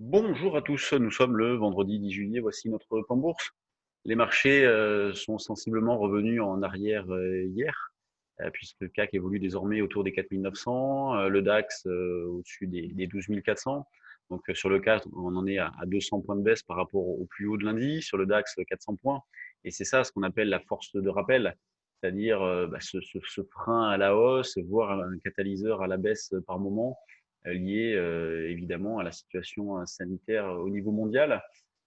Bonjour à tous, nous sommes le vendredi 10 juillet, voici notre plan bourse. Les marchés sont sensiblement revenus en arrière hier, puisque le CAC évolue désormais autour des 4900, le DAX au-dessus des 12 400. Donc sur le CAC, on en est à 200 points de baisse par rapport au plus haut de lundi, sur le DAX 400 points. Et c'est ça ce qu'on appelle la force de rappel, c'est-à-dire ce frein à la hausse, voire un catalyseur à la baisse par moment, lié évidemment à la situation sanitaire au niveau mondial.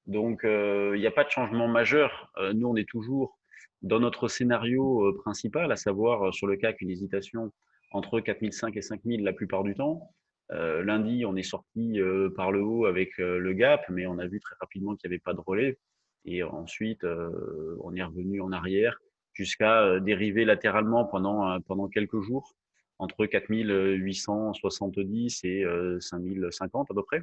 Donc, il n'y a pas de changement majeur. Nous, on est toujours dans notre scénario principal, à savoir sur le CAC, une hésitation entre 4005 et 5000 la plupart du temps. Lundi, on est sorti par le haut avec le gap, mais on a vu très rapidement qu'il n'y avait pas de relais. Et ensuite, on est revenu en arrière jusqu'à dériver latéralement pendant quelques jours entre 4870 et 5050 à peu près.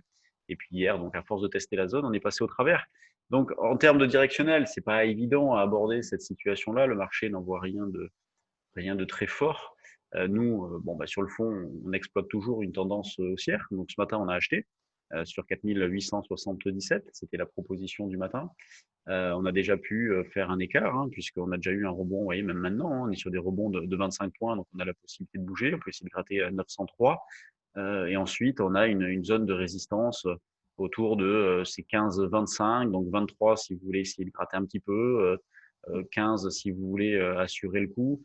Et puis hier, donc à force de tester la zone, on est passé au travers. Donc en termes de directionnel, c'est pas évident à aborder cette situation-là. Le marché n'en voit rien de très fort. Nous, bon, bah, sur le fond, on exploite toujours une tendance haussière. Donc ce matin, on a acheté sur 4877, c'était la proposition du matin. On a déjà pu faire un écart, hein, puisqu'on a déjà eu un rebond, vous voyez, même maintenant, hein, on est sur des rebonds de 25 points, donc on a la possibilité de bouger, on peut essayer de gratter à 903. Et ensuite, on a une zone de résistance autour de ces 15-25, donc 23 si vous voulez essayer de gratter un petit peu, 15 si vous voulez assurer le coup.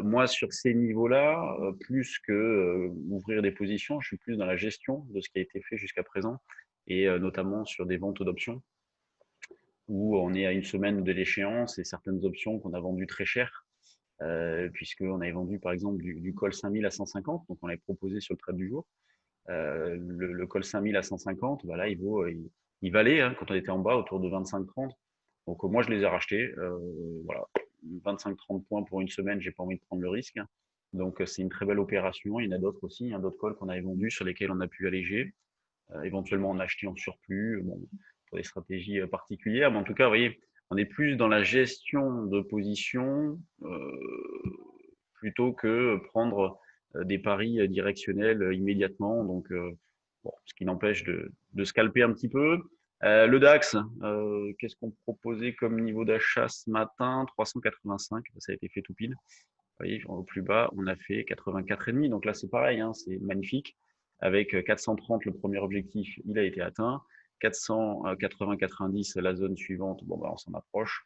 Moi, sur ces niveaux-là, plus que ouvrir des positions, je suis plus dans la gestion de ce qui a été fait jusqu'à présent, et notamment sur des ventes d'options où on est à une semaine de l'échéance et certaines options qu'on a vendues très cher, puisqu'on avait vendu par exemple du call 5000 à 150, donc on l'avait proposé sur le trade du jour. Le call 5000 à 150, bah là, il valait hein, quand on était en bas autour de 25-30. Donc moi, je les ai rachetés. Voilà, 25-30 points pour une semaine, j'ai pas envie de prendre le risque. Donc c'est une très belle opération. Il y en a d'autres aussi, hein, d'autres calls qu'on avait vendus sur lesquels on a pu alléger. Éventuellement en acheter en surplus, bon, pour des stratégies particulières. Mais en tout cas, vous voyez, on est plus dans la gestion de position plutôt que prendre des paris directionnels immédiatement. Donc, bon, ce qui n'empêche de scalper un petit peu. Le DAX, qu'est-ce qu'on proposait comme niveau d'achat ce matin? 385, ça a été fait tout pile. Vous voyez, au plus bas, on a fait 84,5. Donc là, c'est pareil, hein, c'est magnifique. Avec 430, le premier objectif, il a été atteint. 480-90, la zone suivante, bon, bah, on s'en approche.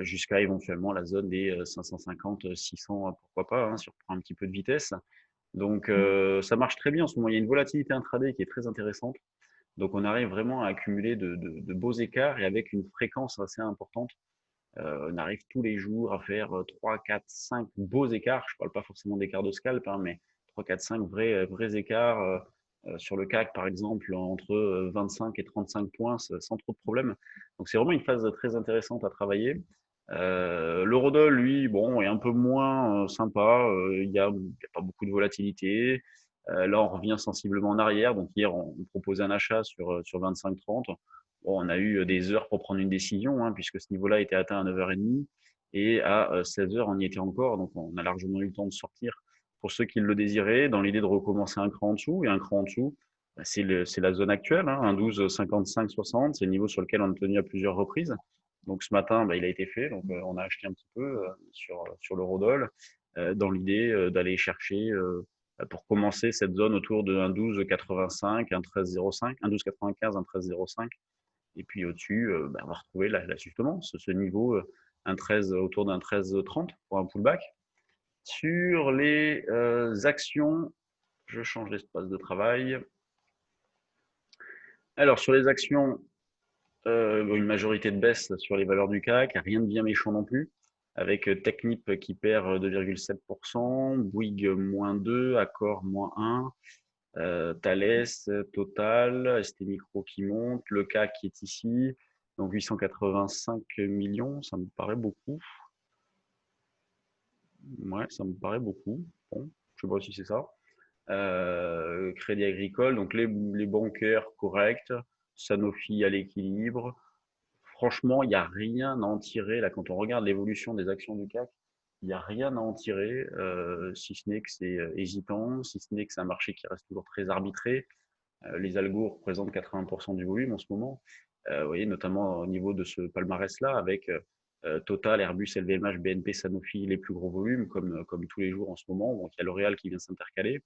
Jusqu'à éventuellement la zone des 550-600, pourquoi pas, hein, si on reprend un petit peu de vitesse. Donc, ça marche très bien en ce moment. Il y a une volatilité intraday qui est très intéressante. Donc, on arrive vraiment à accumuler de beaux écarts et avec une fréquence assez importante. On arrive tous les jours à faire 3, 4, 5 beaux écarts. Je ne parle pas forcément d'écarts de scalp, hein, mais 3, 4, 5 vrais écarts sur le CAC, par exemple, entre 25 et 35 points sans trop de problèmes. Donc c'est vraiment une phase très intéressante à travailler. L'eurodoll, lui, bon, est un peu moins sympa. Il n'y a pas beaucoup de volatilité. Là, on revient sensiblement en arrière. Donc hier, on proposait un achat sur 25-30. Bon, on a eu des heures pour prendre une décision, hein, puisque ce niveau-là était atteint à 9h30 et à 16h, on y était encore. Donc, on a largement eu le temps de sortir pour ceux qui le désiraient, dans l'idée de recommencer un cran en dessous. Et un cran en dessous, bah, c'est la zone actuelle, hein, un 12, 55, 60. C'est le niveau sur lequel on a tenu à plusieurs reprises. Donc, ce matin, bah, il a été fait. Donc, on a acheté un petit peu sur l'eurodoll dans l'idée d'aller chercher pour commencer cette zone autour de 1,1285, un 13,05, 1,1295, un 13,05. Et puis au-dessus, bah, on va retrouver justement ce niveau un 13, autour d'un 13,30 pour un pullback. Sur les actions, je change d'espace de travail. Alors sur les actions, une majorité de baisse sur les valeurs du CAC, rien de bien méchant non plus, avec Technip qui perd 2,7%, Bouygues moins 2, Accor moins 1, Thales, Total, ST Micro qui monte, le CAC qui est ici, donc 885 millions, ça me paraît beaucoup. Ouais, ça me paraît beaucoup. Bon, je sais pas si c'est ça. Crédit Agricole, donc les bancaires corrects, Sanofi à l'équilibre. Franchement, il n'y a rien à en tirer. Là, quand on regarde l'évolution des actions du CAC, il n'y a rien à en tirer, si ce n'est que c'est hésitant, si ce n'est que c'est un marché qui reste toujours très arbitré. Les algos représentent 80% du volume en ce moment. Vous voyez, notamment au niveau de ce palmarès-là, avec Total, Airbus, LVMH, BNP, Sanofi, les plus gros volumes, comme tous les jours en ce moment. Donc, il y a L'Oréal qui vient s'intercaler.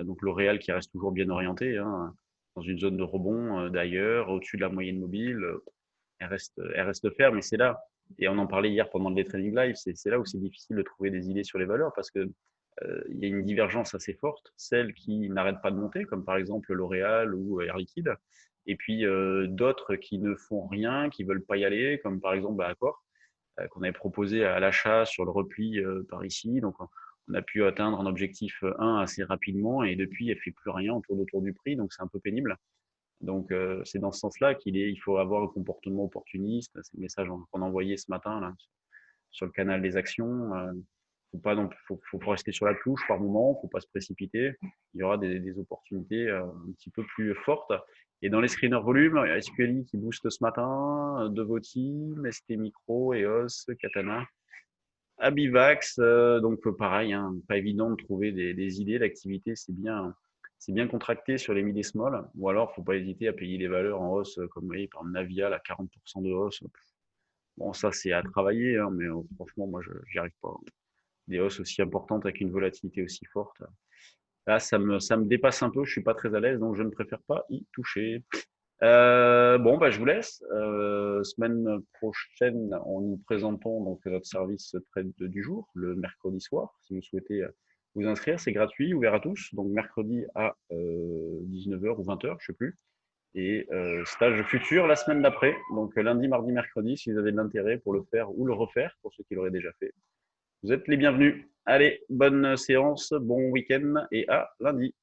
Donc, L'Oréal qui reste toujours bien orienté, hein, dans une zone de rebond d'ailleurs, au-dessus de la moyenne mobile. Elle reste ferme, mais c'est là. Et on en parlait hier pendant le Trading Live, c'est là où c'est difficile de trouver des idées sur les valeurs parce que il y a une divergence assez forte, celles qui n'arrêtent pas de monter, comme par exemple L'Oréal ou Air Liquide, et puis d'autres qui ne font rien, qui veulent pas y aller, comme par exemple Accor, qu'on avait proposé à l'achat sur le repli par ici. Donc on a pu atteindre un objectif 1 assez rapidement et depuis elle fait plus rien autour du prix, donc c'est un peu pénible. Donc c'est dans ce sens-là il faut avoir un comportement opportuniste. C'est le message qu'on a envoyé ce matin là, sur le canal des actions. Faut rester sur la touche par moment, faut pas se précipiter. Il y aura des opportunités un petit peu plus fortes. Et dans les screeners volume, il y a SQLI qui booste ce matin, Devoti, ST Micro, EOS, Katana, Abivax. Donc pareil, hein, pas évident de trouver des idées. L'activité, c'est bien contracté sur les mid et small. Ou alors, faut pas hésiter à payer des valeurs en hausse, comme vous voyez, par exemple, Navia, à 40% de hausse. Bon, ça, c'est à travailler, hein, mais franchement, moi, je n'y arrive pas. Des hausses aussi importantes avec une volatilité aussi forte. Là, ça me dépasse un peu, je suis pas très à l'aise, donc je ne préfère pas y toucher. Bon, bah, je vous laisse. Semaine prochaine, on nous présentons donc notre service trade du jour, le mercredi soir. Si vous souhaitez vous inscrire, c'est gratuit, ouvert à tous. Donc mercredi à 19h ou 20h, je sais plus. Et stage futur la semaine d'après, donc lundi, mardi, mercredi, si vous avez de l'intérêt pour le faire ou le refaire, pour ceux qui l'auraient déjà fait. Vous êtes les bienvenus. Allez, bonne séance, bon week-end et à lundi.